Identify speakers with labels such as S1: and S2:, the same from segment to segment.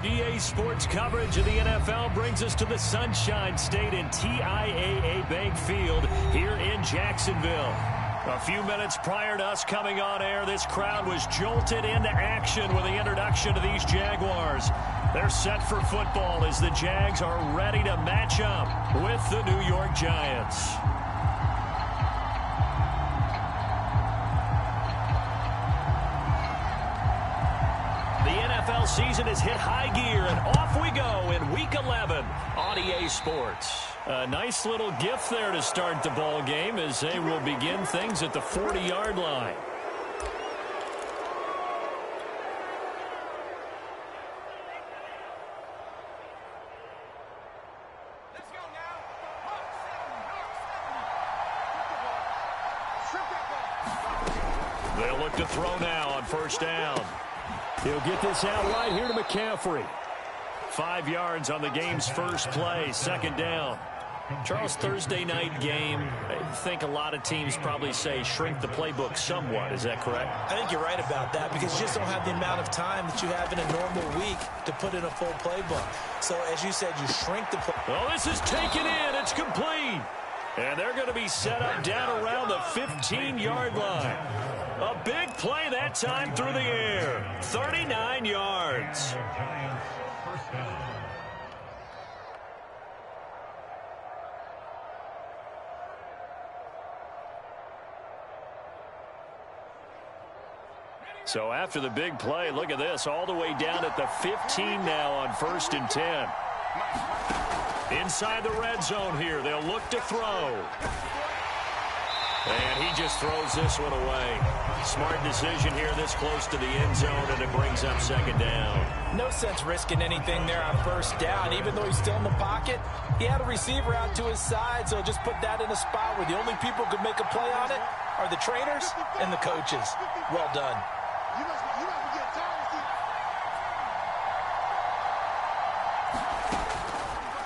S1: EA Sports coverage of the NFL brings us to the Sunshine State in TIAA Bank Field here in Jacksonville. A few minutes prior to us coming on air, this crowd was jolted into action with the introduction to these Jaguars. They're set for football as the Jags are ready to match up with the New York Giants. NFL season has hit high gear, and off we go in Week 11 on EA Sports. A nice little gift there to start the ball game as they will begin things at the 40-yard line. They'll look to throw now on first down. He'll get this out right here to McCaffrey. 5 yards on the game's first play, second down. Charles, Thursday night game, I think a lot of teams probably say shrink the playbook somewhat. Is that correct?
S2: I think you're right about that because you just don't have the amount of time that you have in a normal week to put in a full playbook. So, as you said, you shrink the play.
S1: Well, this is taken in. It's complete. And they're going to be set up down around the 15-yard line. A big play that time through the air. 39 yards. So after the big play, look at this, all the way down at the 15 now on 1st and 10. Inside the red zone here, they'll look to throw. And he just throws this one away. Smart decision here this close to the end zone, and it brings up second down.
S2: No sense risking anything there on first down. Even though he's still in the pocket, he had a receiver out to his side, so just put that in a spot where the only people who could make a play on it are the trainers and the coaches. Well done.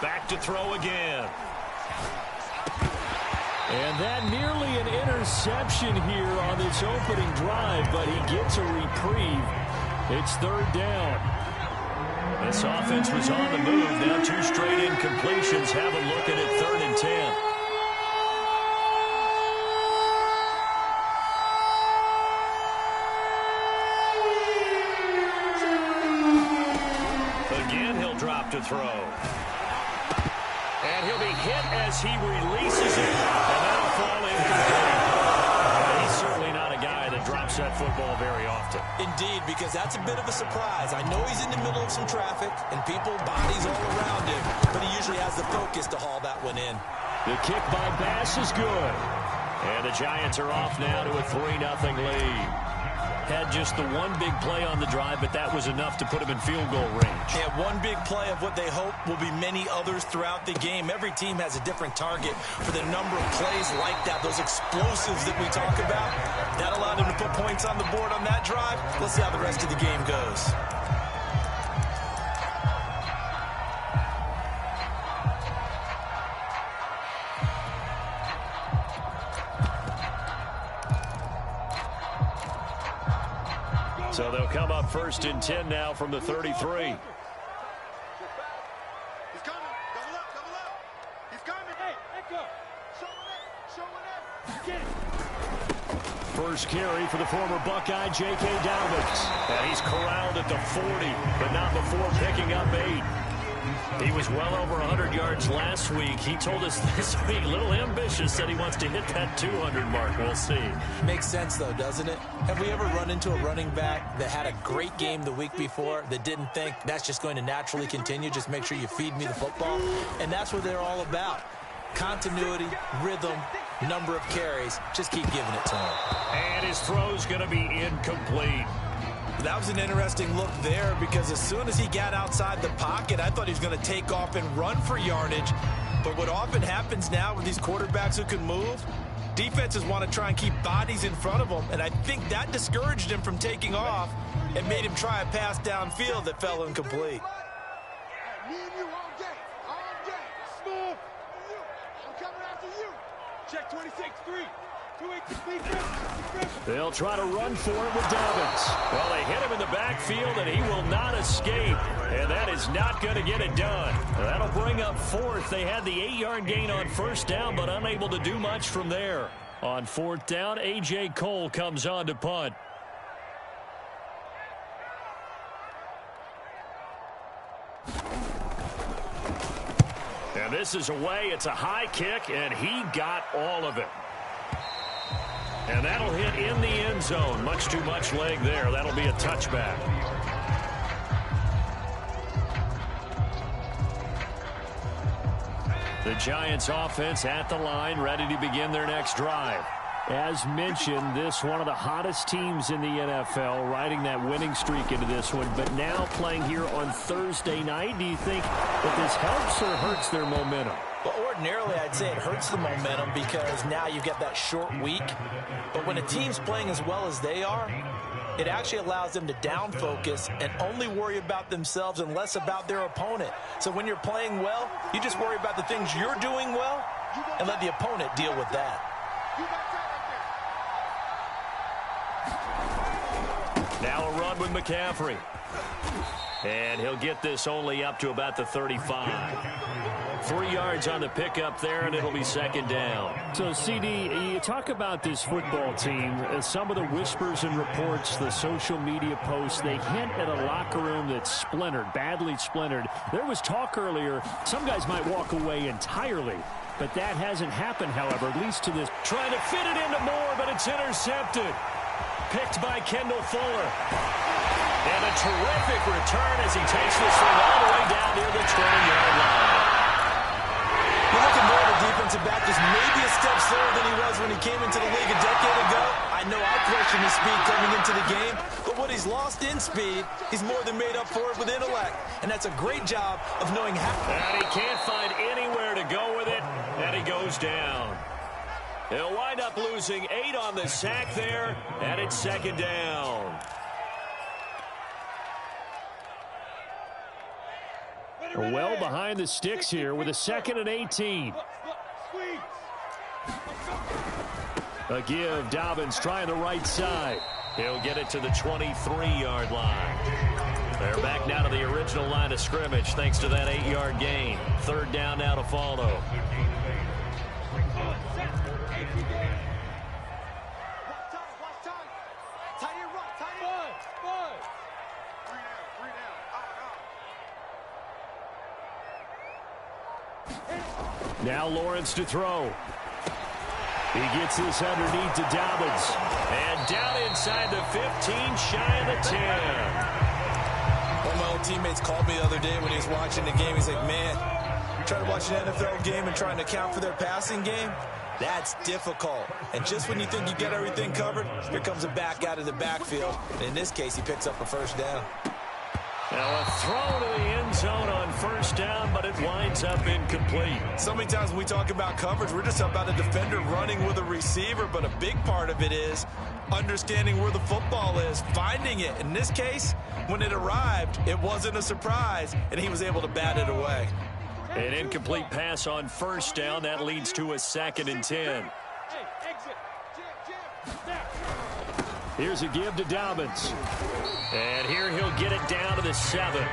S1: Back to throw again. And that nearly an interception here on this opening drive, but he gets a reprieve. It's third down. This offense was on the move. Now 2 straight incompletions. Have a look at it, 3rd and 10. Again, he'll drop to throw. And he'll be hit as he releases it, and that'll fall incomplete. He's certainly not a guy that drops that football very often.
S2: Indeed, because that's a bit of a surprise. I know he's in the middle of some traffic and people, bodies all around him, but he usually has the focus to haul that one in.
S1: The kick by Bass is good. And the Giants are off now to a 3-0 lead. Had just the one big play on the drive, but that was enough to put him in field goal range.
S2: Yeah, one big play of what they hope will be many others throughout the game. Every team has a different target for the number of plays like that, those explosives that we talk about. That allowed him to put points on the board on that drive. Let's see how the rest of the game goes.
S1: So they'll come up 1st and 10 now from the 33.
S3: He's coming. Double up, double up. He's coming. Hey, Echo. Showing up.
S1: First carry for the former Buckeye, J.K. Dobbins. And he's corralled at the 40, but not before picking up 8. He was well over 100 yards last week. He told us this week, a little ambitious, that he wants to hit that 200 mark. We'll see.
S2: Makes sense, though, doesn't it? Have we ever run into a running back that had a great game the week before that didn't think that's just going to naturally continue? Just make sure you feed me the football. And that's what they're all about. Continuity, rhythm, number of carries. Just keep giving it to him.
S1: And his throw's going to be incomplete.
S2: That was an interesting look there because as soon as he got outside the pocket, I thought he was going to take off and run for yardage. But what often happens now with these quarterbacks who can move, defenses want to try and keep bodies in front of them, and I think that discouraged him from taking off and made him try a pass downfield that fell incomplete.
S3: Me and you all day. All day. Smooth. I'm coming after you. Check 26, 3.
S1: They'll try to run for it with Dobbins. Well, they hit him in the backfield, and he will not escape. And that is not going to get it done. That'll bring up fourth. They had the 8-yard gain on first down, but unable to do much from there. On fourth down, A.J. Cole comes on to punt. And this is away. It's a high kick, and he got all of it. And that'll hit in the end zone. Much too much leg there. That'll be a touchback. The Giants offense at the line, ready to begin their next drive. As mentioned, this one of the hottest teams in the NFL, riding that winning streak into this one, but now playing here on Thursday night. Do you think that this helps or hurts their momentum?
S2: Well, ordinarily, I'd say it hurts the momentum because now you've got that short week. But when a team's playing as well as they are, it actually allows them to down focus and only worry about themselves and less about their opponent. So when you're playing well, you just worry about the things you're doing well and let the opponent deal with that.
S1: Now a run with McCaffrey. And he'll get this only up to about the 35. 3 yards on the pickup there, and it'll be second down. So, CD, you talk about this football team. Some of the whispers and reports, the social media posts, they hint at a locker room that's splintered, badly splintered. There was talk earlier, some guys might walk away entirely. But that hasn't happened, however, at least to this. Trying to fit it into Moore, but it's intercepted. Picked by Kendall Fuller. And a terrific return as he takes this thing all the way down near the 20-yard line.
S2: You're looking more at a defensive back just maybe a step slower than he was when he came into the league a decade ago. I know I questioned his speed coming into the game, but what he's lost in speed, he's more than made up for it with intellect. And that's a great job of knowing how.
S1: And he can't find anywhere to go with it, and he goes down. He'll wind up losing 8 on the sack there, and it's second down. Well behind the sticks here with a 2nd and 18. A give. Dobbins trying the right side. He'll get it to the 23-yard line. They're back now to the original line of scrimmage thanks to that 8-yard gain. Third down now to follow. Now Lawrence to throw. He gets this underneath to Dobbins. And down inside the 15, shy of the 10.
S2: One of my old teammates called me the other day when he was watching the game. He's like, man, trying to watch an NFL game and trying to account for their passing game, that's difficult. And just when you think you get everything covered, here comes a back out of the backfield. And in this case, he picks up a first down.
S1: Now a throw to the end zone on first down, but it winds up incomplete.
S2: So many times when we talk about coverage, we're just about a defender running with a receiver, but a big part of it is understanding where the football is, finding it. In this case, when it arrived, it wasn't a surprise, and he was able to bat it away.
S1: An incomplete pass on first down. That leads to a 2nd and 10. Here's a give to Dobbins. And here he'll get it down to the 7.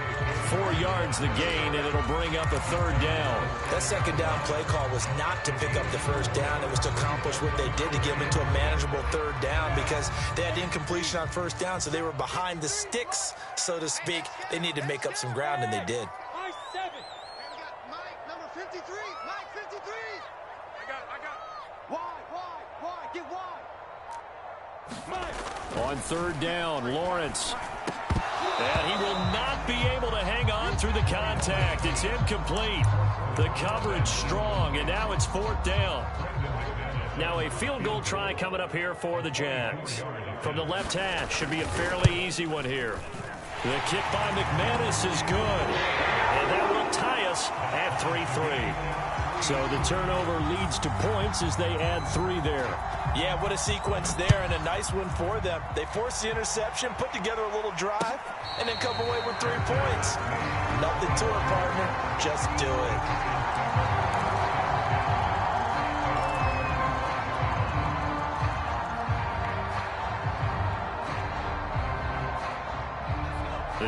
S1: 4 yards the gain, and it'll bring up a third down.
S2: That second down play call was not to pick up the first down. It was to accomplish what they did to get them into a manageable third down because they had incompletion on first down, so they were behind the sticks, so to speak. They needed to make up some ground, and they did.
S3: Mike, number 53. Mike, 53. I got it. Wide. Get wide.
S1: On third down, Lawrence. And he will not be able to hang on through the contact. It's incomplete. The coverage strong, and now it's 4th down. Now a field goal try coming up here for the Jags. From the left hash, should be a fairly easy one here. The kick by McManus is good. And that will tie us at 3-3. So the turnover leads to points as they add 3 there.
S2: Yeah, what a sequence there, and a nice one for them. They forced the interception, put together a little drive, and then come away with 3 points. Nothing to it, partner. Just do it.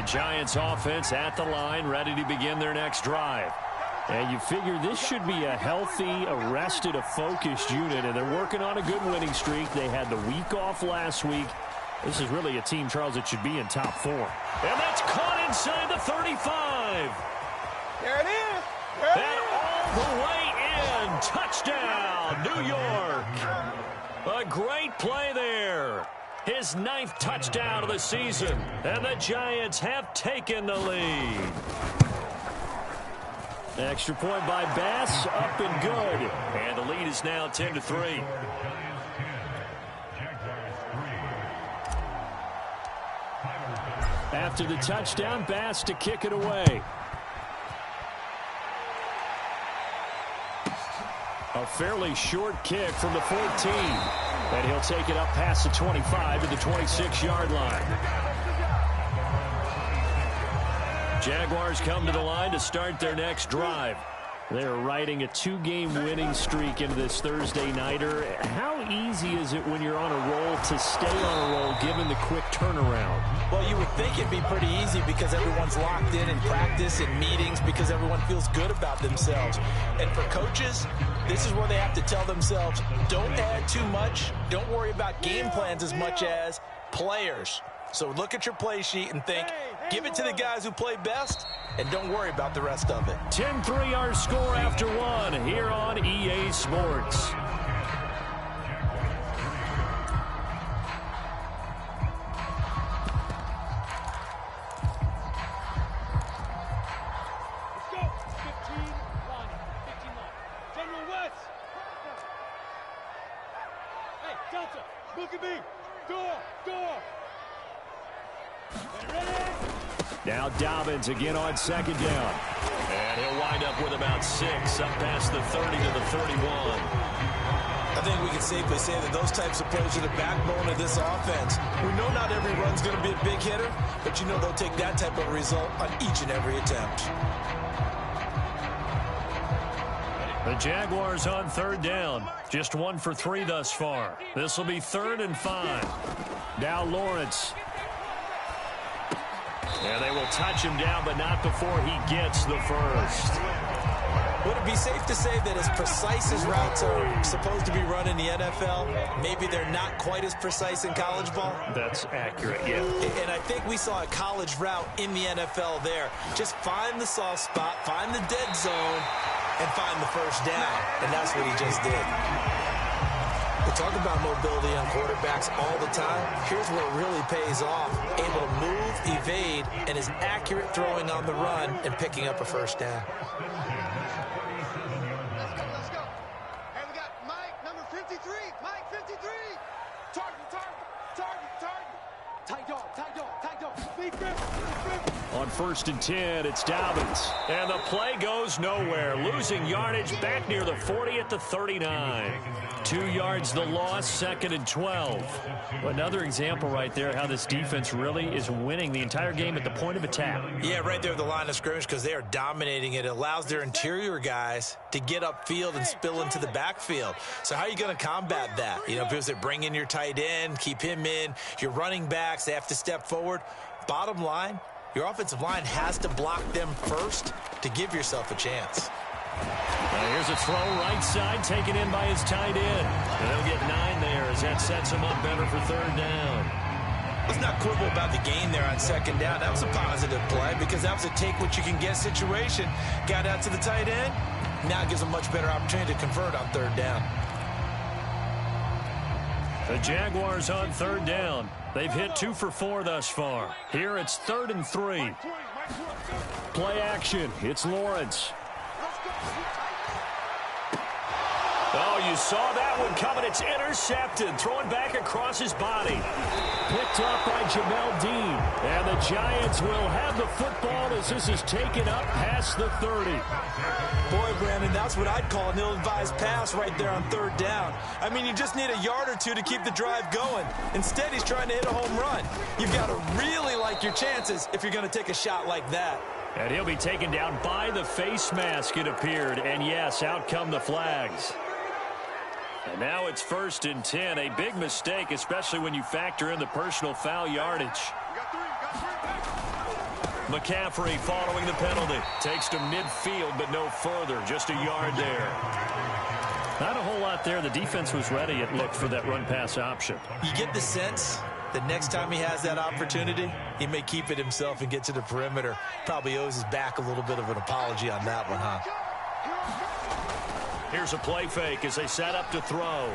S1: The Giants offense at the line, ready to begin their next drive. And you figure this should be a healthy, arrested, a focused unit, and they're working on a good winning streak. They had the week off last week. This is really a team, Charles, that should be in top 4. And that's caught inside the 35.
S3: There it is.
S1: And all the way in. Touchdown, New York. A great play there. His 9th touchdown of the season. And the Giants have taken the lead. Extra point by Bass, up and good. And the lead is now 10-3. After the touchdown, Bass to kick it away. A fairly short kick from the 14. And he'll take it up past the 25 to the 26-yard line. Jaguars come to the line to start their next drive. They're riding a 2-game winning streak into this Thursday nighter. How easy is it when you're on a roll to stay on a roll given the quick turnaround?
S2: Well, you would think it'd be pretty easy because everyone's locked in practice and meetings because everyone feels good about themselves. And for coaches, this is where they have to tell themselves, don't add too much. Don't worry about game plans as much as players. So look at your play sheet and think, give it to the guys who play best, and don't worry about the rest of it.
S1: 10-3 our score after 1 here on EA Sports. Now Dobbins again on 2nd down. And he'll wind up with about 6 up past the 30 to the 31.
S2: I think we can safely say that those types of plays are the backbone of this offense. We know not every run's going to be a big hitter, but you know they'll take that type of result on each and every attempt.
S1: The Jaguars on 3rd down. Just 1 for 3 thus far. This will be 3rd and 5. Now Lawrence. And they will touch him down, but not before he gets the first.
S2: Would it be safe to say that as precise as routes are supposed to be run in the NFL, maybe they're not quite as precise in college ball?
S1: That's accurate, yeah.
S2: And I think we saw a college route in the NFL there. Just find the soft spot, find the dead zone, and find the first down. And that's what he just did. We talk about mobility on quarterbacks all the time. Here's where it really pays off. Able to move, evade, and is accurate throwing on the run and picking up a first down.
S3: Let's go. Hey, we got Mike, number 53. Mike, 53. Target. Tight dog. Big grip.
S1: On 1st and 10, it's Dobbins. And the play goes nowhere. Losing yardage back near the 40 at the 39. 2 yards the loss, 2nd and 12. Another example right there how this defense really is winning the entire game at the point of attack.
S2: Yeah, right there at the line of scrimmage because they are dominating it. It allows their interior guys to get upfield and spill into the backfield. So how are you going to combat that? You know, because they bring in your tight end, keep him in. Your running backs, they have to step forward. Bottom line, your offensive line has to block them first to give yourself a chance.
S1: Here's a throw right side taken in by his tight end. And they'll get 9 there as that sets him up better for 3rd down.
S2: Let's not quibble about the gain there on 2nd down. That was a positive play because that was a take-what-you-can-get situation. Got out to the tight end. Now it gives a much better opportunity to convert on 3rd down.
S1: The Jaguars on 3rd down. They've hit 2 for 4 thus far. Here it's 3rd and 3. Play action. It's Lawrence. Oh, you saw that one coming. It's intercepted. Throwing back across his body. Picked up by Jamel Dean. And the Giants will have the football as this is taken up past the 30.
S2: Boy, Brandon, that's what I'd call an ill-advised pass right there on 3rd down. I mean, you just need a yard or 2 to keep the drive going. Instead, he's trying to hit a home run. You've got to really like your chances if you're going to take a shot like that.
S1: And he'll be taken down by the face mask, it appeared. And, yes, out come the flags. And now it's 1st and 10. A big mistake, especially when you factor in the personal foul yardage. McCaffrey following the penalty. Takes to midfield, but no further. Just a yard there. Not a whole lot there. The defense was ready, it looked, for that run-pass option.
S2: You get the sense that next time he has that opportunity, he may keep it himself and get to the perimeter. Probably owes his back a little bit of an apology on that one, huh?
S1: Here's a play fake as they set up to throw.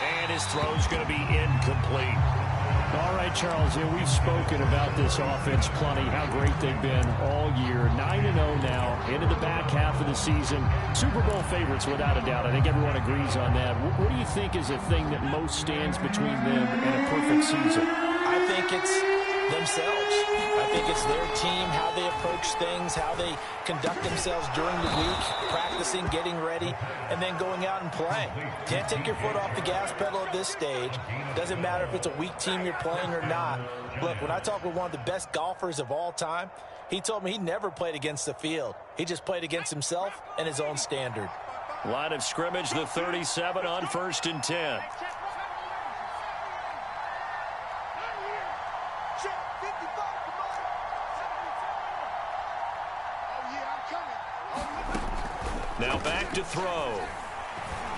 S1: And his throw's going to be incomplete.
S4: All right, Charles, we've spoken about this offense plenty, how great they've been all year. 9-0 now, into the back half of the season. Super Bowl favorites, without a doubt. I think everyone agrees on that. What do you think is the thing that most stands between them and a perfect season?
S2: I think it's themselves. I think it's their team, how they approach things, how they conduct themselves during the week, practicing, getting ready, and then going out and playing. Can't take your foot off the gas pedal at this stage. Doesn't matter if it's a weak team you're playing or not. Look, when I talk with one of the best golfers of all time, he told me he never played against the field. He just played against himself and his own standard.
S1: Line of scrimmage, the 37 on 1st and 10. Now back to throw.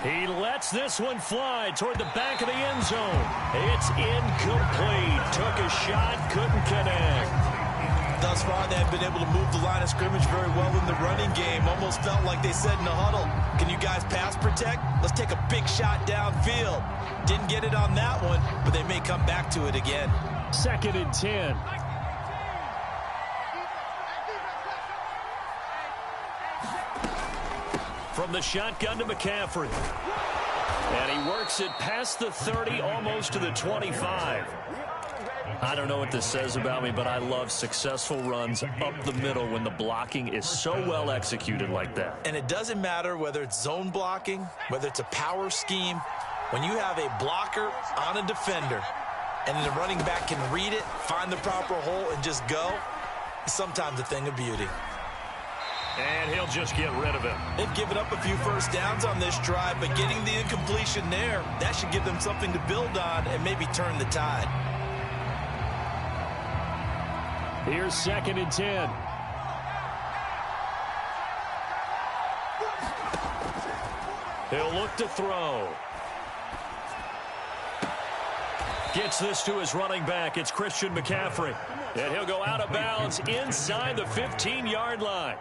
S1: He lets this one fly toward the back of the end zone. It's incomplete. Took a shot, couldn't connect.
S2: Thus far, they have been able to move the line of scrimmage very well in the running game. Almost felt like they said in the huddle, can you guys pass protect? Let's take a big shot downfield. Didn't get it on that one, but they may come back to it again.
S4: 2nd and 10.
S1: From the shotgun to McCaffrey. And he works it past the 30, almost to the 25. I don't know what this says about me, but I love successful runs up the middle when the blocking is so well executed like that.
S2: And it doesn't matter whether it's zone blocking, whether it's a power scheme. When you have a blocker on a defender and the running back can read it, find the proper hole, and just go, it's sometimes a thing of beauty.
S1: And he'll just get rid of it.
S2: They've given up a few first downs on this drive, but getting the incompletion there, that should give them something to build on and maybe turn the tide.
S4: Here's 2nd and 10.
S1: He'll look to throw. Gets this to his running back. It's Christian McCaffrey. And he'll go out of bounds inside the 15-yard line.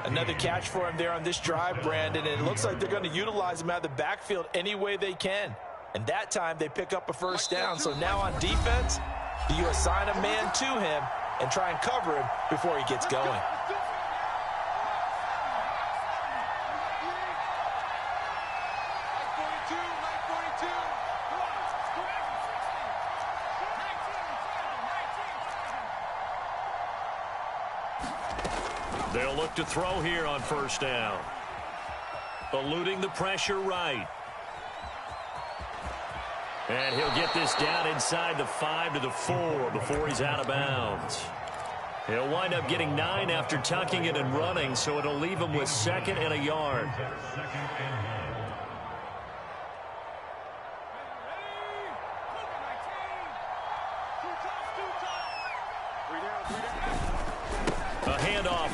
S2: Another catch for him there on this drive, Brandon, and it looks like they're going to utilize him out of the backfield any way they can. And that time they pick up a first down. So now on defense, do you assign a man to him and try and cover him before he gets going?
S1: They'll look to throw here on first down. Eluding the pressure right. And he'll get this down inside the 5 to the 4 before he's out of bounds. He'll wind up getting 9 after tucking it and running, so it'll leave him with 2nd and a yard.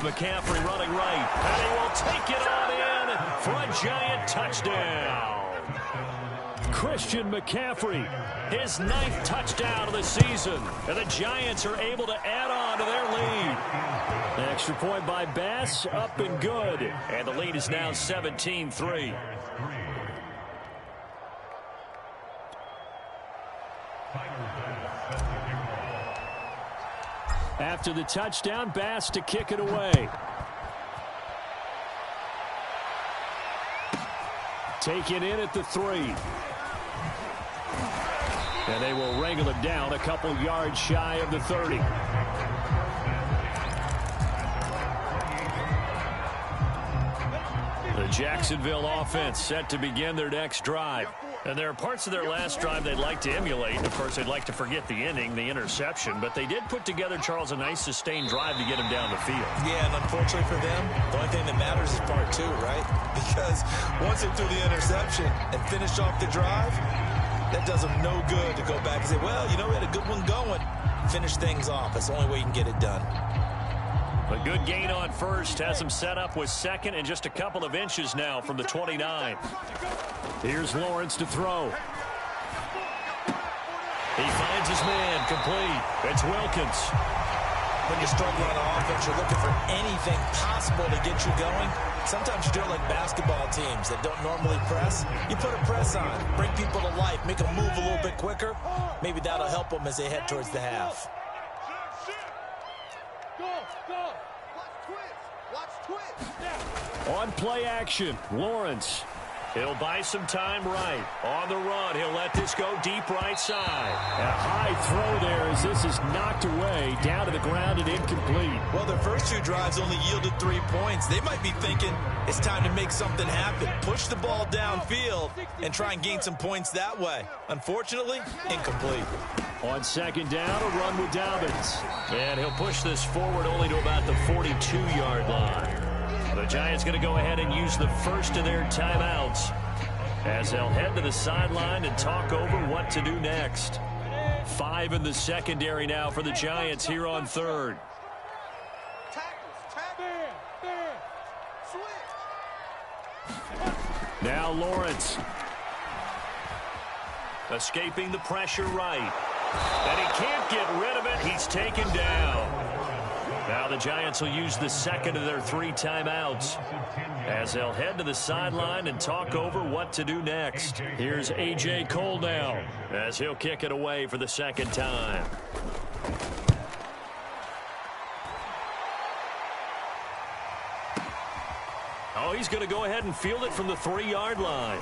S1: McCaffrey running right, and he will take it on in for a giant touchdown.
S4: Christian McCaffrey,
S1: his 9th touchdown of the season, and the Giants are able to add on to their lead.
S4: An extra point by Bass, up and good.
S1: And the lead is now 17-3.
S4: After the touchdown, Bass to kick it away. Taken in at the 3. And they will wrangle it down a couple yards shy of the 30.
S1: The Jacksonville offense set to begin their next drive. And there are parts of their last drive they'd like to emulate. Of course, they'd like to forget the inning, the interception. But they did put together, Charles, a nice sustained drive to get him down the field.
S2: Yeah, and unfortunately for them, the only thing that matters is part 2, right? Because once they threw the interception and finished off the drive, That does them no good to go back and say, well, you know, we had a good one going. Finish things off. That's the only way you can get it done.
S1: A good gain on first has him set up with second and just a couple of inches now from the 29. Here's Lawrence to throw. He finds his man complete. It's Wilkins.
S2: When you're struggling on offense, you're looking for anything possible to get you going. Sometimes you do it like basketball teams that don't normally press. You put a press on, bring people to life, make them move a little bit quicker. Maybe that'll help them as they head towards the half.
S1: On play action, Lawrence. He'll buy some time right. On the run, he'll let this go deep right side.
S4: A high throw there as this is knocked away, down to the ground and incomplete.
S2: Well, their first two drives only yielded 3 points. They might be thinking it's time to make something happen. Push the ball downfield and try and gain some points that way. Unfortunately, incomplete.
S4: On second down, a run with Dobbins.
S1: And he'll push this forward only to about the 42-yard line. The Giants going to go ahead and use the first of their timeouts as they'll head to the sideline and talk over what to do next. 5 in the secondary now for the Giants here on third.
S4: Now Lawrence.
S1: Escaping the pressure right. And he can't get rid of it. He's taken down. Now the Giants will use the second of their 3 timeouts as they'll head to the sideline and talk over what to do next. Here's A.J. Cole now as he'll kick it away for the second time. Oh, he's going to go ahead and field it from the 3-yard line.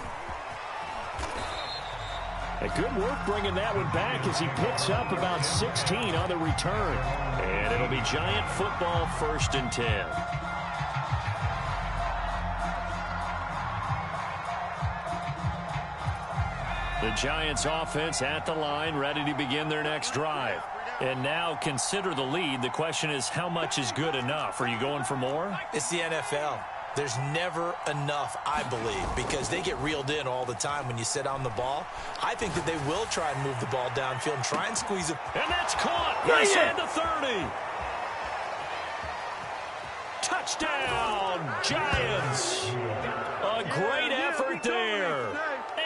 S4: A good work bringing that one back as he picks up about 16 on the return.
S1: And it'll be Giant football, 1st and 10. The Giants offense at the line, ready to begin their next drive. And now consider the lead. The question is, how much is good enough? Are you going for more?
S2: It's the NFL. There's never enough, I believe, because they get reeled in all the time when you sit on the ball. I think that they will try and move the ball downfield and try and squeeze it.
S1: And that's caught. Inside the 30. Touchdown, Giants. A great effort there.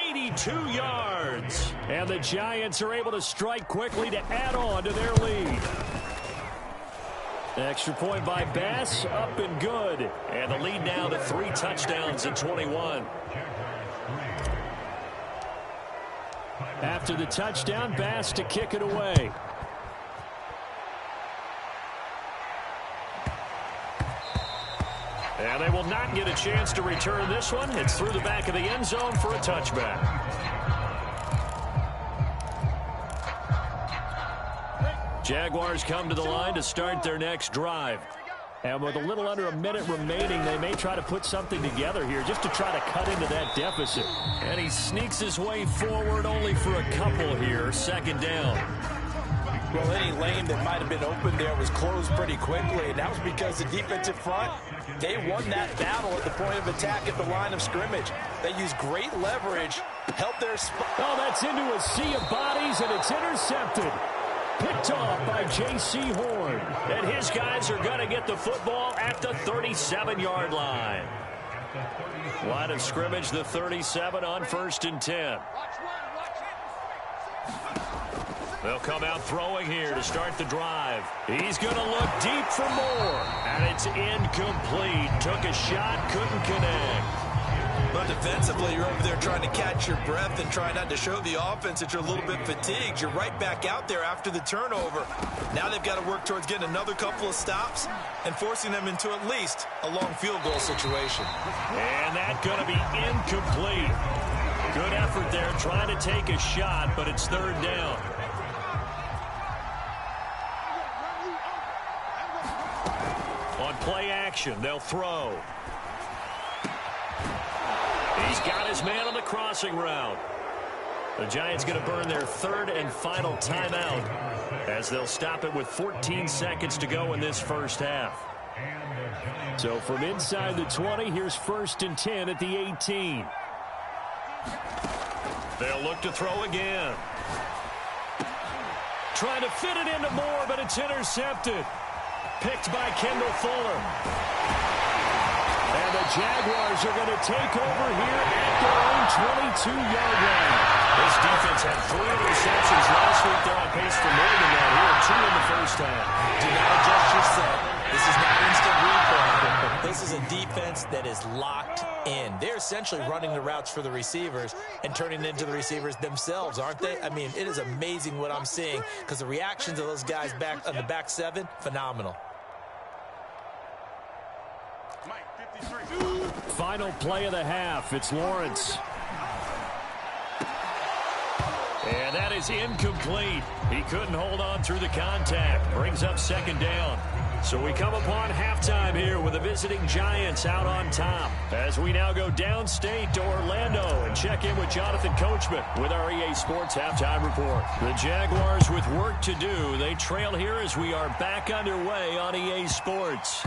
S1: 82 yards.
S4: And the Giants are able to strike quickly to add on to their lead. Extra point by Bass, up and good.
S1: And the lead now to 3 touchdowns in 21.
S4: After the touchdown, Bass to kick it away.
S1: And they will not get a chance to return this one. It's through the back of the end zone for a touchback. Jaguars come to the line to start their next drive.
S4: And with a little under a minute remaining, they may try to put something together here just to try to cut into that deficit.
S1: And he sneaks his way forward only for a couple here. 2nd down.
S2: Well, any lane that might have been open there was closed pretty quickly, and that was because the defensive front, they won that battle at the point of attack at the line of scrimmage. They used great leverage, helped their spot.
S4: Oh, that's into a sea of bodies, and it's intercepted. Picked off by J.C. Horn.
S1: And his guys are going to get the football at the 37-yard line. Line of scrimmage, the 37 on 1st and 10. They'll come out throwing here to start the drive. He's going to look deep for more. And it's incomplete. Took a shot, couldn't connect.
S2: But defensively, you're over there trying to catch your breath and try not to show the offense that you're a little bit fatigued. You're right back out there after the turnover. Now they've got to work towards getting another couple of stops and forcing them into at least a long field goal situation.
S1: And that's going to be incomplete. Good effort there trying to take a shot, but it's 3rd down. On play action, they'll throw. He's got his man on the crossing route. The Giants going to burn their 3rd and final timeout as they'll stop it with 14 seconds to go in this first half.
S4: So from inside the 20, here's 1st and 10 at the 18.
S1: They'll look to throw again. Trying to fit it into Moore, but it's intercepted. Picked by Kendall Fuller. And the Jaguars are going to take over here at their own 22-yard line. This defense had 3 interceptions last week. They're on pace for more than that here. 2 in the first half.
S2: Do not adjust your set. This is not instant replay. This is a defense that is locked in. They're essentially running the routes for the receivers and turning it into the receivers themselves, aren't they? I mean, it is amazing what I'm seeing because the reactions of those guys back on the back 7, phenomenal.
S4: Final play of the half. It's Lawrence.
S1: And that is incomplete. He couldn't hold on through the contact. Brings up 2nd down. So we come upon halftime here with the visiting Giants out on top. As we now go downstate to Orlando and check in with Jonathan Coachman with our EA Sports Halftime Report. The Jaguars with work to do. They trail here as we are back underway on EA Sports.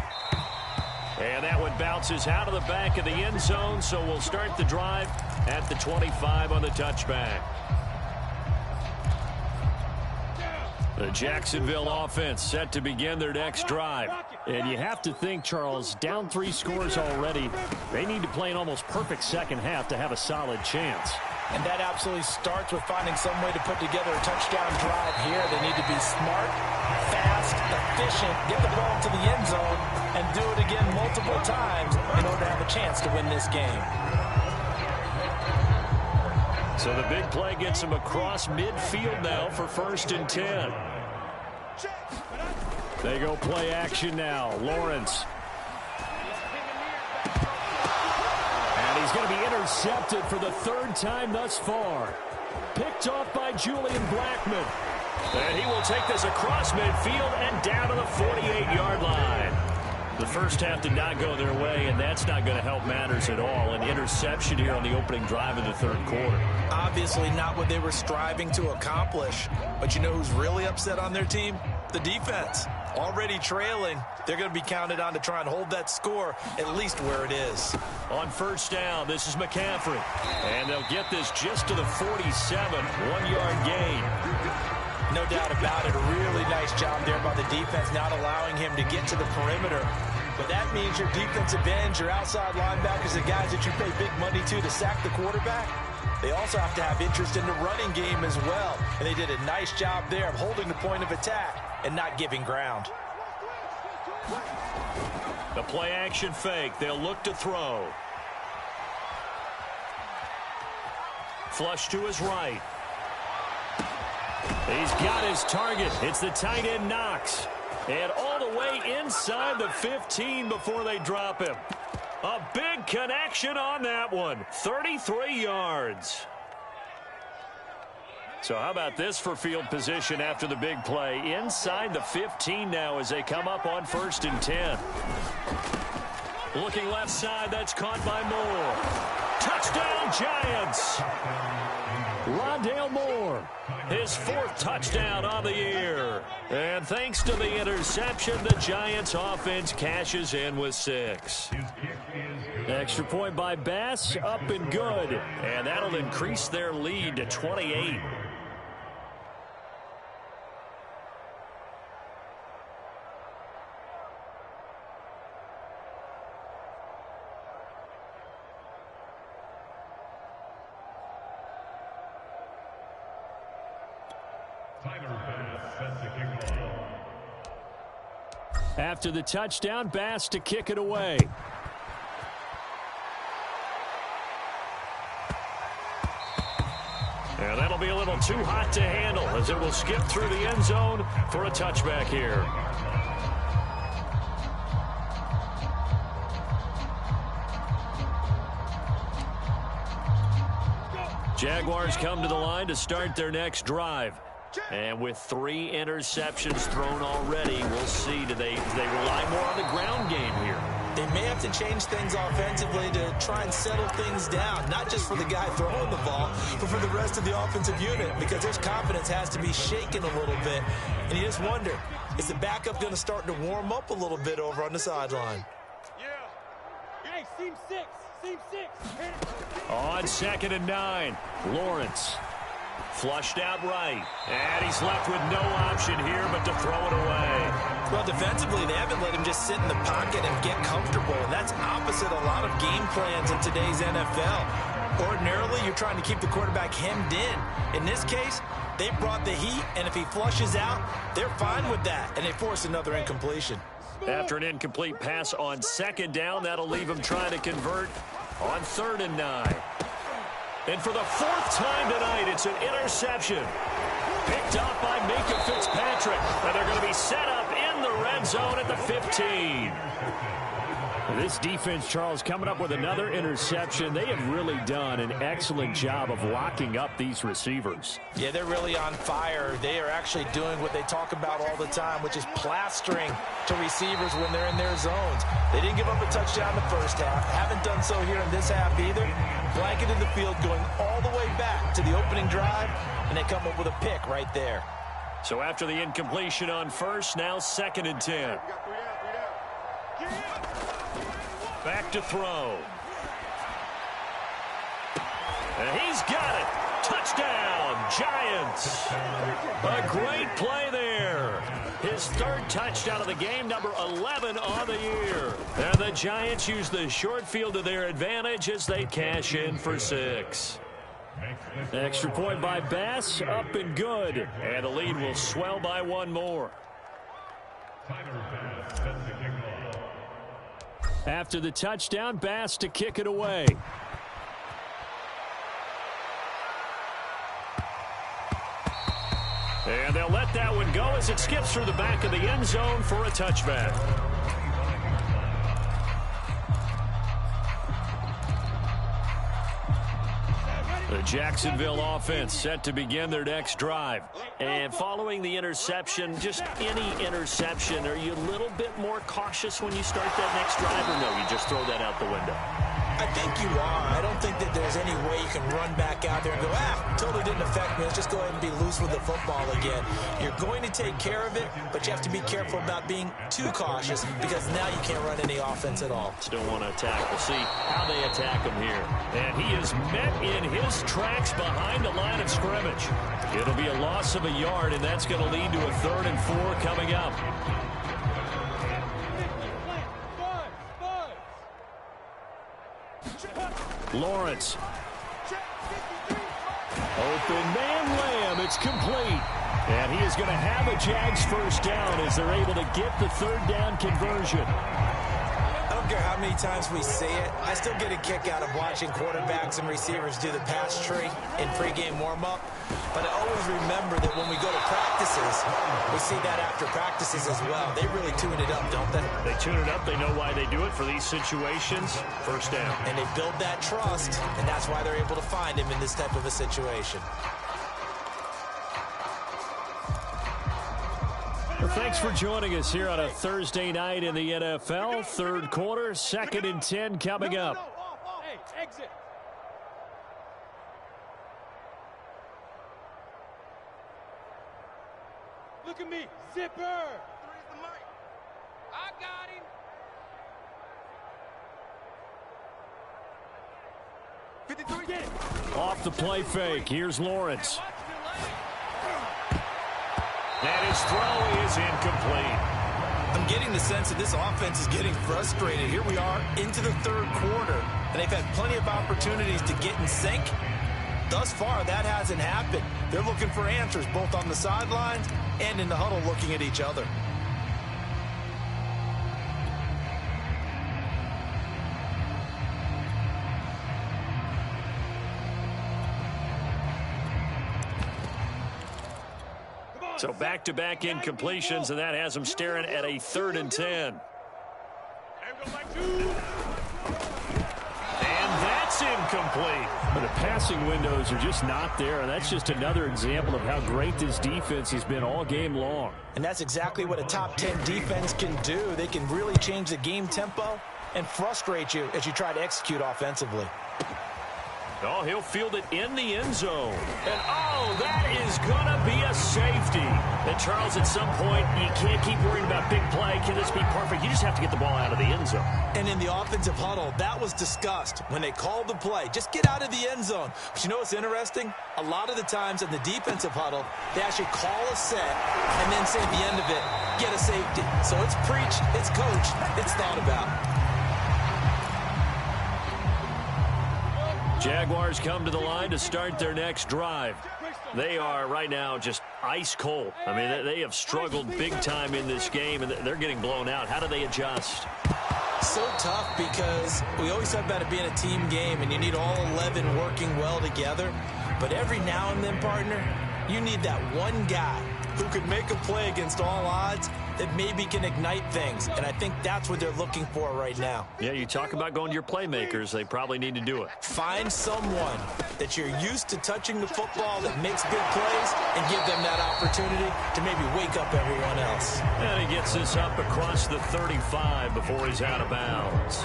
S1: And that one bounces out of the back of the end zone, so we'll start the drive at the 25 on the touchback. The Jacksonville offense set to begin their next drive.
S4: And you have to think, Charles, down 3 scores already. They need to play an almost perfect second half to have a solid chance.
S2: And that absolutely starts with finding some way to put together a touchdown drive here. They need to be smart, fast, efficient, get the ball to the end zone, and do it again multiple times in order to have a chance to win this game.
S1: So the big play gets him across midfield now for 1st and 10.
S4: They go play action now. Lawrence. And he's going to be intercepted for the 3rd time thus far. Picked off by Julian Blackmon.
S1: And he will take this across midfield and down to the 48-yard line. The first half did not go their way, and that's not going to help matters at all. An interception here on the opening drive of the 3rd quarter.
S2: Obviously not what they were striving to accomplish. But you know who's really upset on their team? The defense. Already trailing. They're going to be counted on to try and hold that score at least where it is.
S1: On 1st down, this is McCaffrey. And they'll get this just to the 47. 1-yard gain.
S2: No doubt about it. A really nice job there by the defense, not allowing him to get to the perimeter. But that means your defensive ends, your outside linebackers, the guys that you pay big money to sack the quarterback, they also have to have interest in the running game as well. And they did a nice job there of holding the point of attack and not giving ground.
S1: The play action fake. They'll look to throw. Flush to his right. He's got his target. It's the tight end Knox. And all the way inside the 15 before they drop him. A big connection on that one. 33 yards. So how about this for field position after the big play? Inside the 15 now as they come up on 1st and 10. Looking left side, that's caught by Moore. Touchdown Giants.
S4: Rondale Moore.
S1: His 4th touchdown on the year. And thanks to the interception, the Giants offense cashes in with 6.
S4: Extra point by Bass, up and good.
S1: And that'll increase their lead to 28.
S4: After the touchdown, Bass to kick it away.
S1: And that'll be a little too hot to handle as it will skip through the end zone for a touchback here. Jaguars come to the line to start their next drive. And with 3 interceptions thrown already, we'll see. Do they rely more on the ground game here?
S2: They may have to change things offensively to try and settle things down, not just for the guy throwing the ball, but for the rest of the offensive unit, because their confidence has to be shaken a little bit. And you just wonder, is the backup going to start to warm up a little bit over on the sideline?
S3: Yeah. Hey, seam 6.
S1: On 2nd and 9, Lawrence. Flushed out right. And he's left with no option here but to throw it away.
S2: Well, defensively, they haven't let him just sit in the pocket and get comfortable. And that's opposite a lot of game plans in today's NFL. Ordinarily, you're trying to keep the quarterback hemmed in. In this case, they brought the heat, and if he flushes out, they're fine with that. And they force another incompletion.
S1: After an incomplete pass on 2nd down, that'll leave him trying to convert on 3rd and 9. And for the 4th time tonight, it's an interception. Picked up by Minka Fitzpatrick. And they're going to be set up in the red zone at the 15.
S4: This defense, Charles, coming up with another interception. They have really done an excellent job of locking up these receivers.
S2: Yeah, they're really on fire. They are actually doing what they talk about all the time, which is plastering to receivers when they're in their zones. They didn't give up a touchdown in the first half. Haven't done so here in this half either. Blanketed the field going all the way back to the opening drive, and they come up with a pick right there.
S1: So after the incompletion on 1st, now 2nd and 10. Back to throw. And he's got it. Touchdown, Giants. A great play there. His 3rd touchdown of the game, number 11 on the year. And the Giants use the short field to their advantage as they cash in for 6.
S4: Extra point by Bass, up and good.
S1: And the lead will swell by 1 more.
S4: After the touchdown, Bass to kick it away.
S1: And they'll let that one go as it skips through the back of the end zone for a touchback. The Jacksonville offense set to begin their next drive. And following the interception, just any interception, are you a little bit more cautious when you start that next drive, or no, you just throw that out the window?
S2: I think you are. I don't think that there's any way you can run back out there and go, totally didn't affect me. Let's just go ahead and be loose with the football again. You're going to take care of it, but you have to be careful about being too cautious because now you can't run any offense at all.
S1: Still want to attack. We'll see how they attack him here. And he is met in his tracks behind the line of scrimmage. It'll be a loss of a yard, and that's going to lead to a 3rd and 4 coming up.
S4: Lawrence. Open man Lamb. It's complete. And he is going to have a Jags 1st down as they're able to get the 3rd down conversion.
S2: I don't care how many times we see it. I still get a kick out of watching quarterbacks and receivers do the pass tree in pregame warm-up. But I always remember that when we go to practices, we see that after practices as well. They really tune it up, don't they?
S1: They tune it up. They know why they do it for these situations. 1st down.
S2: And they build that trust, and that's why they're able to find him in this type of a situation.
S4: Well, thanks for joining us here on a Thursday night in the NFL. 3rd quarter, 2nd and 10 coming up.
S3: Hey, exit. Look at me, zipper. I got him. 53. Get it.
S4: Off the play fake. Here's Lawrence.
S1: And his throw is incomplete.
S2: I'm getting the sense that this offense is getting frustrated. Here we are into the 3rd quarter, and they've had plenty of opportunities to get in sync. Thus far, that hasn't happened. They're looking for answers both on the sidelines and in the huddle looking at each other.
S1: So back-to-back incompletions, and that has them staring at a 3rd and 10. And that's incomplete.
S4: But the passing windows are just not there, and that's just another example of how great this defense has been all game long.
S2: And that's exactly what a top 10 defense can do. They can really change the game tempo and frustrate you as you try to execute offensively.
S1: Oh, he'll field it in the end zone. And, oh, that is going to be a safety. And, Charles, at some point, you can't keep worrying about big play. Can this be perfect? You just have to get the ball out of the end zone.
S2: And in the offensive huddle, that was discussed when they called the play. Just get out of the end zone. But you know what's interesting? A lot of the times in the defensive huddle, they actually call a set and then say at the end of it, get a safety. So it's preached, it's coached, it's thought about.
S1: Jaguars come to the line to start their next drive. They are right now just ice cold. I mean, they have struggled big time in this game, and they're getting blown out. How do they adjust?
S2: So tough because we always talk about it being a team game, and you need all 11 working well together. But every now and then, partner, you need that one guy who can make a play against all odds that maybe can ignite things. And I think that's what they're looking for right now.
S1: Yeah, you talk about going to your playmakers. They probably need to do it.
S2: Find someone that you're used to touching the football that makes big plays and give them that opportunity to maybe wake up everyone else.
S1: And he gets this up across the 35 before he's out of bounds.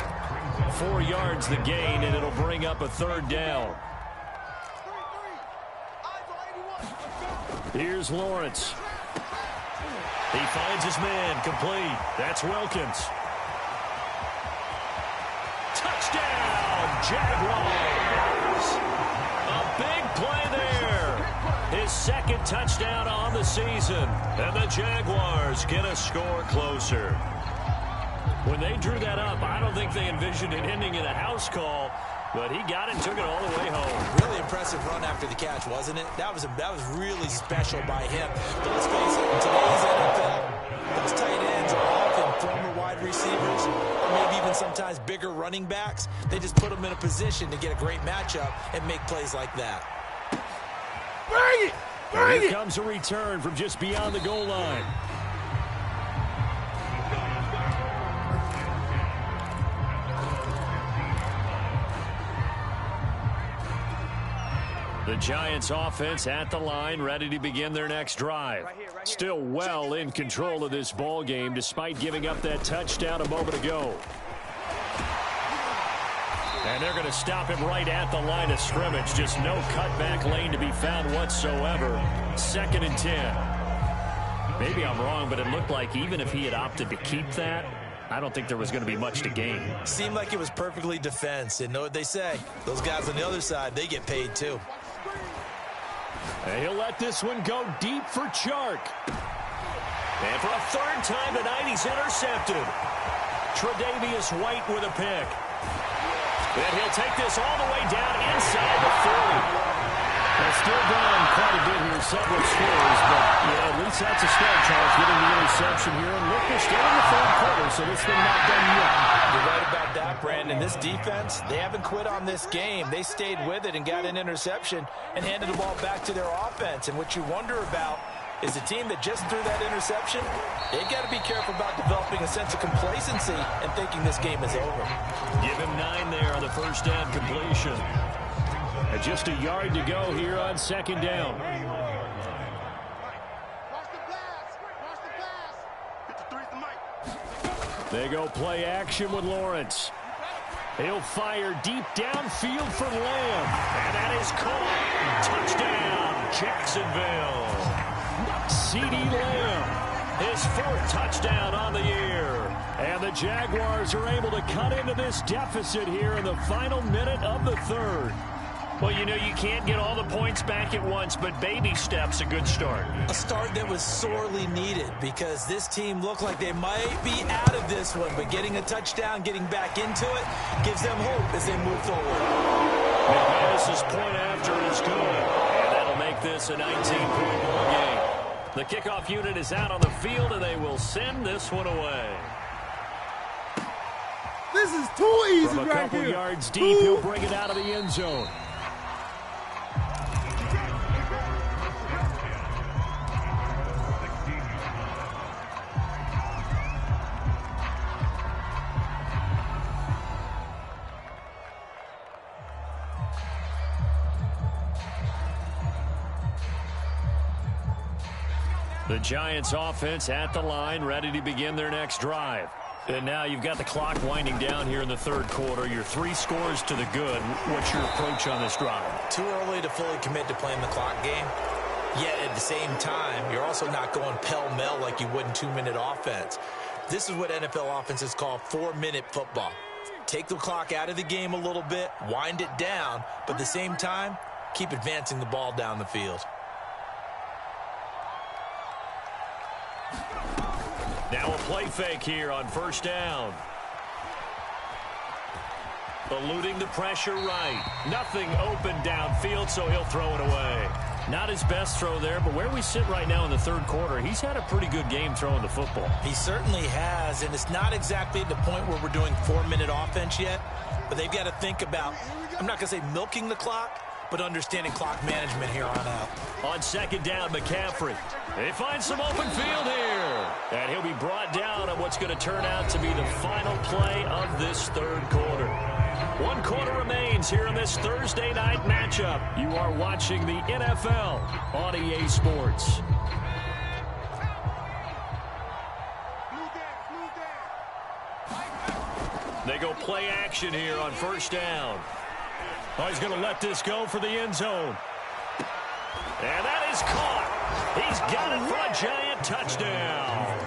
S1: 4 yards the gain, and it'll bring up a third down. Here's Lawrence. He finds his man, complete. That's Wilkins. Touchdown, Jaguars! A big play there. His second touchdown on the season. And the Jaguars get a score closer. When they drew that up, I don't think they envisioned it ending in a house call. But he got it and took it all the way home.
S2: Really impressive run after the catch, wasn't it? That was really special by him. But let's face it, in today's NFL, those tight ends are often former wide receivers, or maybe even sometimes bigger running backs. They just put them in a position to get a great matchup and make plays like that.
S3: Bring it! Bring it!
S1: Here comes a return from just beyond the goal line. The Giants offense at the line, ready to begin their next drive. Still well in control of this ball game despite giving up that touchdown a moment ago. And they're going to stop him right at the line of scrimmage. Just no cutback lane to be found whatsoever. 2nd and 10. Maybe I'm wrong, but it looked like even if he had opted to keep that, I don't think there was going to be much to gain.
S2: Seemed like it was perfectly defense. And know what they say? Those guys on the other side, they get paid too.
S1: And he'll let this one go deep for Chark. And for a third time tonight, he's intercepted. Tre'Davious White with a pick. And he'll take this all the way down inside the 40. They're still down quite a bit here, several scores, but yeah, at least that's a start, Charles, getting the interception here. And look, they're still in the 3rd quarter, so this thing not done yet.
S2: You're right about that, Brandon. This defense, they haven't quit on this game. They stayed with it and got an interception and handed the ball back to their offense. And what you wonder about is the team that just threw that interception, they've got to be careful about developing a sense of complacency and thinking this game is over.
S1: Give him 9 there on the first down completion. And just a yard to go here on 2nd down. They go play action with Lawrence. He'll fire deep downfield for Lamb. And that is caught. Touchdown, Jacksonville. CeeDee Lamb, his 4th touchdown on the year. And the Jaguars are able to cut into this deficit here in the final minute of the 3rd. Well, you know, you can't get all the points back at once, but baby steps, a good start.
S2: A start that was sorely needed because this team looked like they might be out of this one, but getting a touchdown, getting back into it, gives them hope as they move forward.
S1: McManus's point after is good, and that'll make this a 19-point ball game. The kickoff unit is out on the field, and they will send this one away.
S3: This is too easy
S1: From a
S3: right
S1: couple
S3: here.
S1: yards deep, he'll bring it out of the end zone. The Giants offense at the line, ready to begin their next drive. And now you've got the clock winding down here in the third quarter. You're 3 scores to the good. What's your approach on this drive?
S2: Too early to fully commit to playing the clock game. Yet at the same time, you're also not going pell-mell like you would in 2-minute offense. This is what NFL offenses call 4-minute football. Take the clock out of the game a little bit, wind it down, but at the same time, keep advancing the ball down the field.
S1: Now a play fake here on first down. Eluding the pressure right. Nothing open downfield, so he'll throw it away. Not his best throw there, but where we sit right now in the third quarter, he's had a pretty good game throwing the football.
S2: He certainly has, and it's not exactly at the point where we're doing 4-minute offense yet, but they've got to think about, I'm not going to say milking the clock, but understanding clock management here on out.
S1: On second down, McCaffrey. They find some open field here. And he'll be brought down on what's going to turn out to be the final play of this third quarter. 1 quarter remains here in this Thursday night matchup. You are watching the NFL on EA Sports. They go play action here on first down. Oh, he's going to let this go for the end zone. And that is caught. He's got it for a giant touchdown.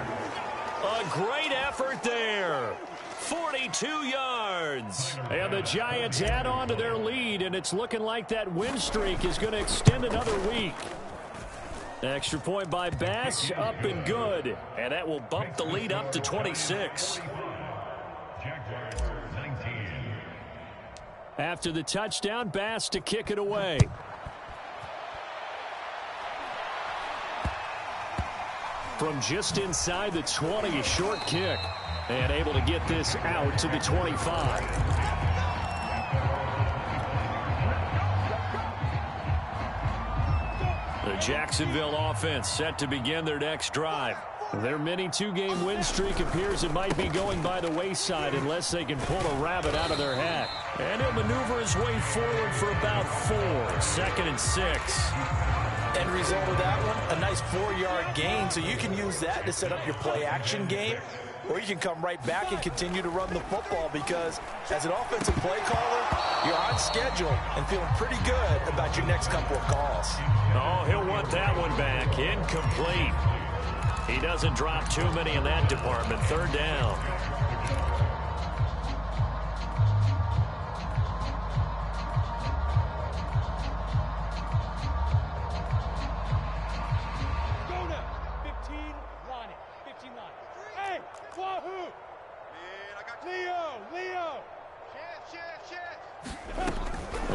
S1: A great effort there. 42 yards. And the Giants add on to their lead, and it's looking like that win streak is going to extend another week. Extra point by Bass, up and good. And that will bump the lead up to 26. After the touchdown, Bass to kick it away. From just inside the 20, a short kick. And able to get this out to the 25. The Jacksonville offense set to begin their next drive. Their mini 2-game win streak appears it might be going by the wayside unless they can pull a rabbit out of their hat. And he'll maneuver his way forward for about 4. 2nd and 6.
S2: End result of that one, a nice 4-yard gain, so you can use that to set up your play-action game, or you can come right back and continue to run the football because as an offensive play caller, you're on schedule and feeling pretty good about your next couple of calls.
S1: Oh, he'll want that one back. Incomplete. He doesn't drop too many in that department. 3rd down.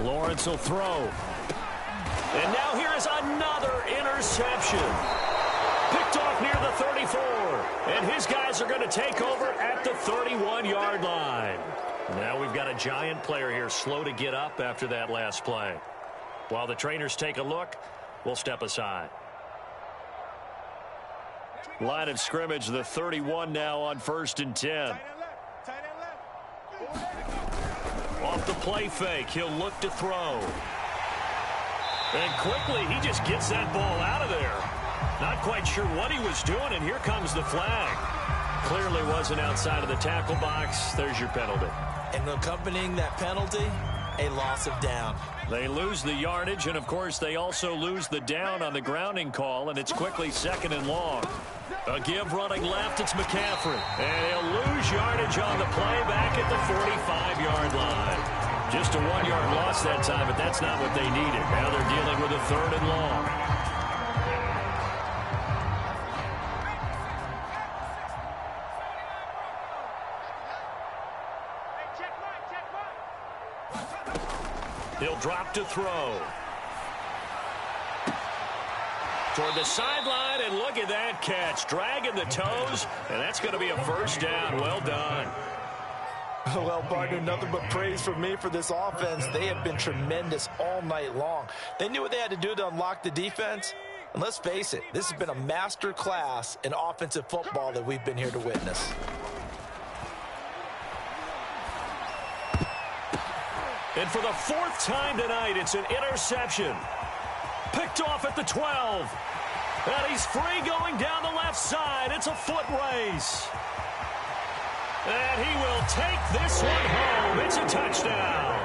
S1: Lawrence will throw. And now here is another interception. Picked off near the 34. And his guys are going to take over at the 31-yard line. Now we've got a Giant player here slow to get up after that last play. While the trainers take a look, we'll step aside. Line of scrimmage, the 31 now on 1st and 10. Off the play fake, he'll look to throw. And quickly, he just gets that ball out of there. Not quite sure what he was doing, and here comes the flag. Clearly wasn't outside of the tackle box. There's your penalty.
S2: And accompanying that penalty, a loss of down.
S1: They lose the yardage, and of course, they also lose the down on the grounding call, and it's quickly 2nd and long. A give running left, it's McCaffrey. And he'll lose yardage on the play back at the 45-yard line. Just a 1-yard loss that time, but that's not what they needed. Now they're dealing with a 3rd and long. He'll drop to throw. Toward the sideline, and look at that catch. Dragging the toes, and that's going to be a 1st down. Well done.
S2: Well, partner, nothing but praise from me for this offense. They have been tremendous all night long. They knew what they had to do to unlock the defense. And let's face it, this has been a master class in offensive football that we've been here to witness.
S1: And for the 4th time tonight, it's an interception. Picked off at the 12. And he's free going down the left side. It's a foot race. And he will take this one home. It's a touchdown.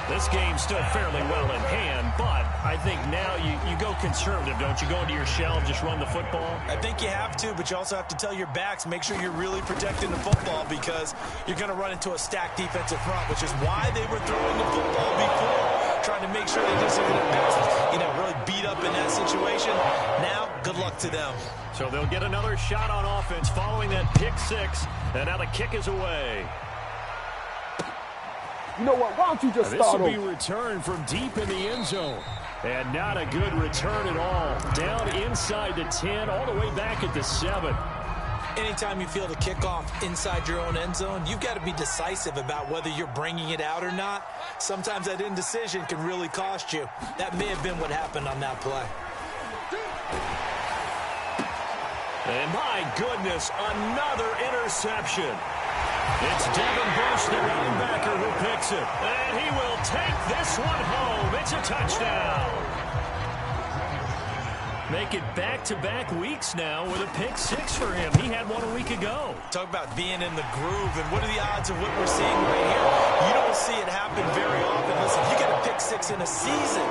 S1: This game's still fairly well in hand, but I think now you go conservative, don't you? Go into your shell and just run the football?
S2: I think you have to, but you also have to tell your backs, make sure you're really protecting the football because you're going to run into a stacked defensive front, which is why they were throwing the football before, trying to make sure they just really beat up in that situation. Now, good luck to them.
S1: So they'll get another shot on offense following that pick six, and now the kick is away.
S5: You know what? Why don't you just start over?
S4: This will be returned from deep in the end zone. And not a good return at all. Down inside the 10, all the way back at the 7.
S2: Anytime you feel the kickoff inside your own end zone, you've got to be decisive about whether you're bringing it out or not. Sometimes that indecision can really cost you. That may have been what happened on that play.
S1: And my goodness, another interception. It's Devin Bush, the running backer, who picks it. And he will take this one home. It's a touchdown. Make it back-to-back weeks now with a pick six for him. He had one a week ago.
S2: Talk about being in the groove, and what are the odds of what we're seeing right here? You don't see it happen very often. Listen, you get a pick six in a season,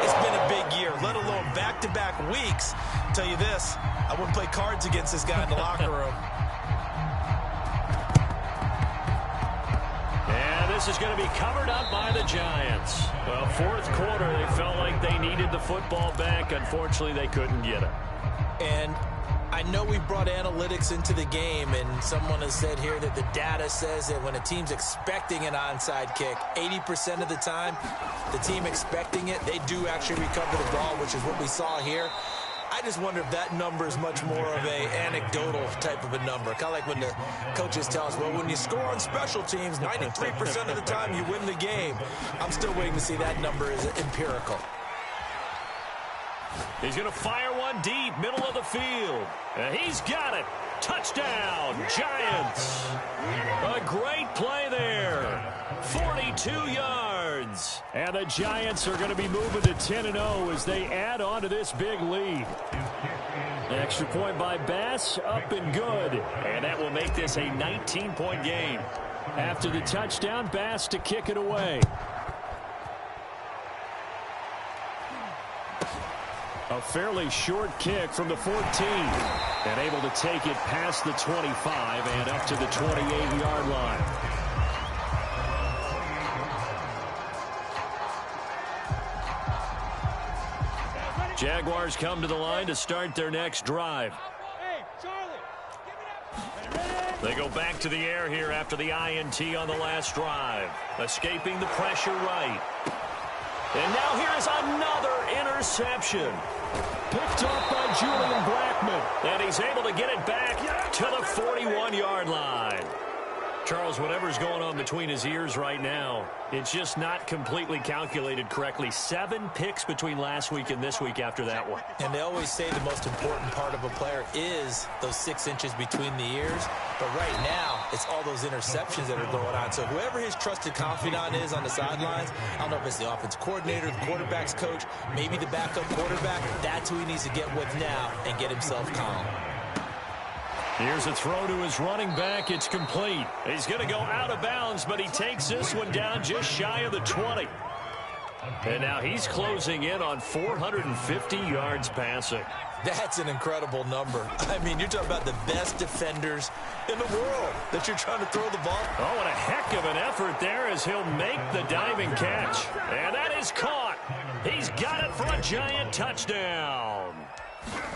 S2: it's been a big year, let alone back-to-back weeks. I'll tell you this, I wouldn't play cards against this guy in the locker room.
S1: This is going to be covered up by the Giants. Well, fourth quarter, they felt like they needed the football back. Unfortunately, they couldn't get it.
S2: And I know we brought analytics into the game, and someone has said here that the data says that when a team's expecting an onside kick, 80% of the time, the team expecting it, they do actually recover the ball, which is what we saw here. I just wonder if that number is much more of a anecdotal type of a number. Kind of like when the coaches tell us, well, when you score on special teams, 93% of the time you win the game. I'm still waiting to see that number is empirical.
S1: He's going to fire one deep, middle of the field. He's got it. Touchdown, Giants. A great play there. 42 yards.
S4: And the Giants are going to be moving to 10-0 as they add on to this big lead. An extra point by Bass, up and good.
S1: And that will make this a 19-point game.
S4: After the touchdown, Bass to kick it away. A fairly short kick from the 14. And able to take it past the 25 and up to the 28-yard line.
S1: Jaguars come to the line to start their next drive. They go back to the air here after the INT on the last drive. Escaping the pressure right. And now here's another interception.
S4: Picked off by Julian Blackman.
S1: And he's able to get it back to the 41-yard line. Charles, whatever's going on between his ears right now, it's just not completely calculated correctly. 7 picks between last week and this week after that one.
S2: And they always say the most important part of a player is those 6 inches between the ears. But right now, it's all those interceptions that are going on. So whoever his trusted confidant is on the sidelines, I don't know if it's the offense coordinator, the quarterback's coach, maybe the backup quarterback, that's who he needs to get with now and get himself calm.
S1: Here's a throw to his running back. It's complete. He's going to go out of bounds, but he takes this one down just shy of the 20. And now he's closing in on 450 yards passing.
S2: That's an incredible number. I mean, you're talking about the best defenders in the world that you're trying to throw the ball.
S1: Oh, and a heck of an effort there as he'll make the diving catch. And that is caught. He's got it for a Giant touchdown.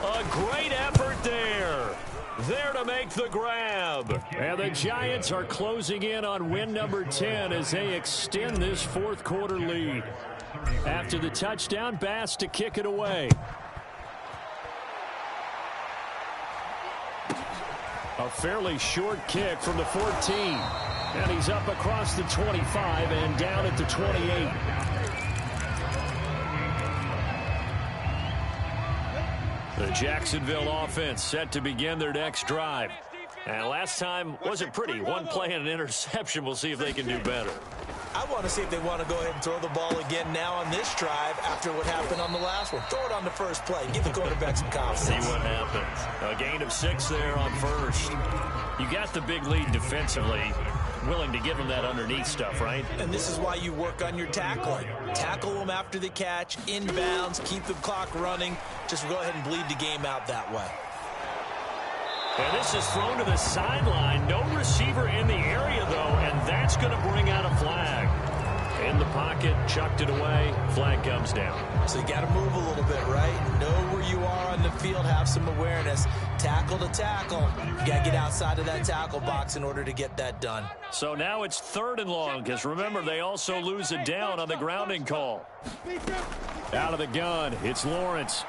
S1: A great effort there. There to make the grab.
S4: And the Giants are closing in on win number 10 as they extend this fourth quarter lead. After the touchdown, Bass to kick it away. A fairly short kick from the 14. And he's up across the 25 and down at the 28.
S1: The Jacksonville offense set to begin their next drive. And last time wasn't pretty. One play and an interception. We'll see if they can do better.
S2: I want to see if they want to go ahead and throw the ball again now on this drive after what happened on the last one. Throw it on the first play. Give the quarterback some confidence.
S1: See what happens. A gain of 6 there on first. You got the big lead defensively. Willing to give them that underneath stuff, right?
S2: And this is why you work on your tackling. Tackle them after the catch, inbounds, keep the clock running. Just go ahead and bleed the game out that way.
S1: And this is thrown to the sideline. No receiver in the area, though, and that's going to bring out a flag. In the pocket, chucked it away, flag comes down.
S2: So you got to move a little bit, right? Know where you are on the field, have some awareness. Tackle to tackle. You got to get outside of that tackle box in order to get that done.
S1: So now it's 3rd and long, because remember, they also lose it down on the grounding call. Out of the gun, it's Lawrence.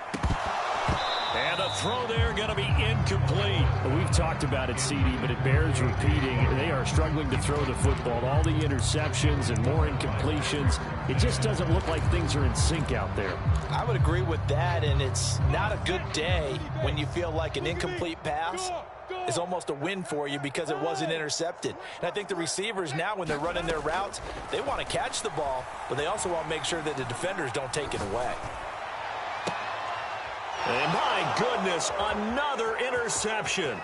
S1: And the throw there going to be incomplete.
S4: We've talked about it, CD, but it bears repeating. They are struggling to throw the football. All the interceptions and more incompletions. It just doesn't look like things are in sync out there.
S2: I would agree with that, and it's not a good day when you feel like an incomplete pass is almost a win for you because it wasn't intercepted. And I think the receivers now, when they're running their routes, they want to catch the ball, but they also want to make sure that the defenders don't take it away.
S1: And my goodness, another interception.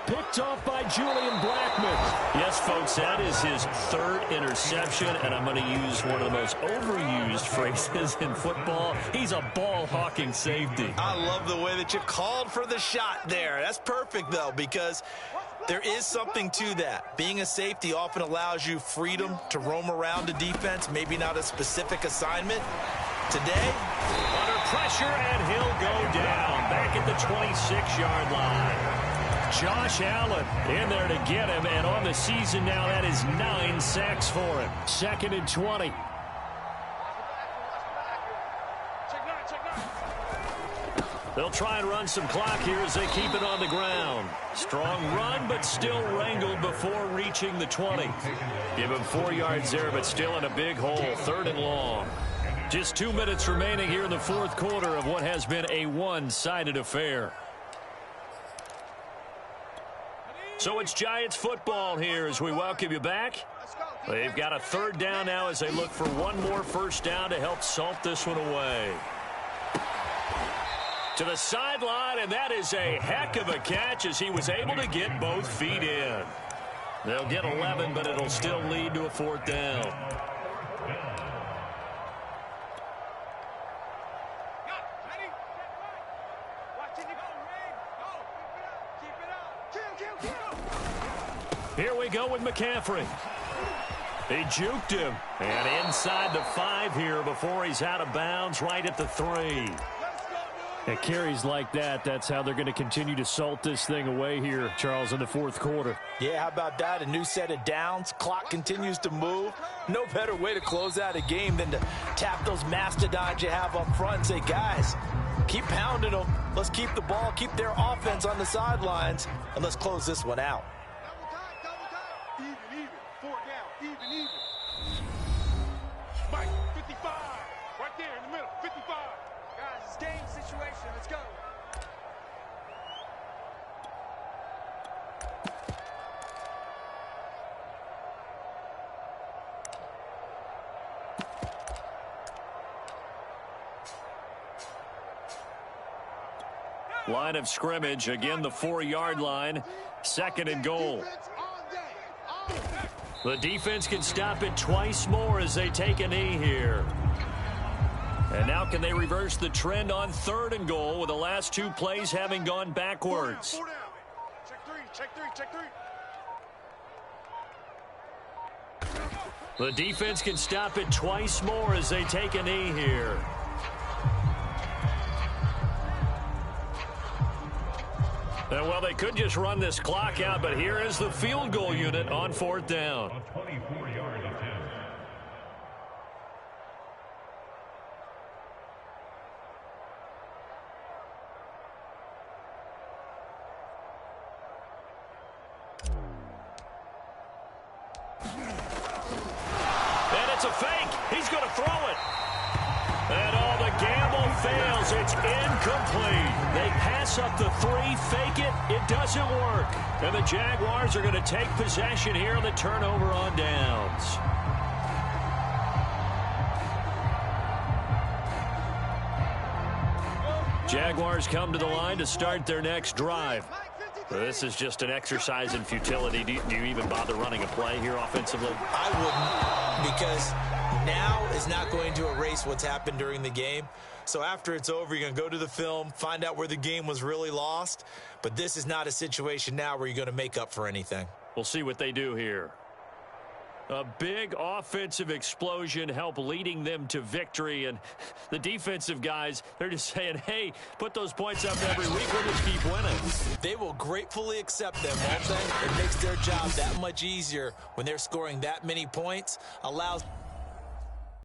S4: Picked off by Julian Blackman.
S1: Yes, folks, that is his 3rd interception, and I'm going to use one of the most overused phrases in football. He's a ball-hawking safety.
S2: I love the way that you called for the shot there. That's perfect, though, because there is something to that. Being a safety often allows you freedom to roam around a defense, maybe not a specific assignment. Today,
S1: under pressure, and he'll go down back at the 26-yard line. Josh Allen in there to get him, and on the season now, that is 9 sacks for him.
S4: 2nd and 20.
S1: They'll try and run some clock here as they keep it on the ground. Strong run, but still wrangled before reaching the 20. Give him 4 yards there, but still in a big hole. 3rd and long. Just 2 minutes remaining here in the 4th quarter of what has been a one-sided affair. So it's Giants football here as we welcome you back. They've got a 3rd down now as they look for one more first down to help salt this one away. To the sideline, and that is a heck of a catch as he was able to get both feet in. They'll get 11, but it'll still lead to a 4th down. Here we go with McCaffrey. He juked him. And inside the 5 here before he's out of bounds right at the 3.
S4: At carries like that, that's how they're going to continue to salt this thing away here, Charles, in the 4th quarter.
S2: Yeah, how about that? A new set of downs. Clock continues to move. No better way to close out a game than to tap those mastodons you have up front and say, guys, keep pounding them. Let's keep the ball, keep their offense on the sidelines, and let's close this one out.
S3: Even. 4 down. Even. Mike, 55. Right there in the middle. 55. Guys, it's game situation. Let's go.
S1: Line of scrimmage, again the 4-yard line. 2nd and goal. The defense can stop it twice more as they take a knee here. And now can they reverse the trend on 3rd and goal with the last 2 plays having gone backwards?
S3: 4 down. Check three.
S1: The defense can stop it twice more as they take a knee here. And well, they could just run this clock out, but here is the field goal unit on 4th down.
S6: A 24-yard attempt.
S1: And it's a fake. He's going to throw it. And all the gamble fails. It's incomplete. They pass up the 3, fake it. It doesn't work. And the Jaguars are going to take possession here on the turnover on downs. Jaguars come to the line to start their next drive. This is just an exercise in futility. Do you even bother running a play here offensively?
S2: I wouldn't, because now is not going to erase what's happened during the game. So after it's over, you're going to go to the film, find out where the game was really lost. But this is not a situation now where you're going to make up for anything.
S1: We'll see what they do here. A big offensive explosion helped leading them to victory. And the defensive guys, they're just saying, hey, put those points up every week. We'll just keep winning.
S2: They will gratefully accept them, won't they? It makes their job that much easier when they're scoring that many points. Allows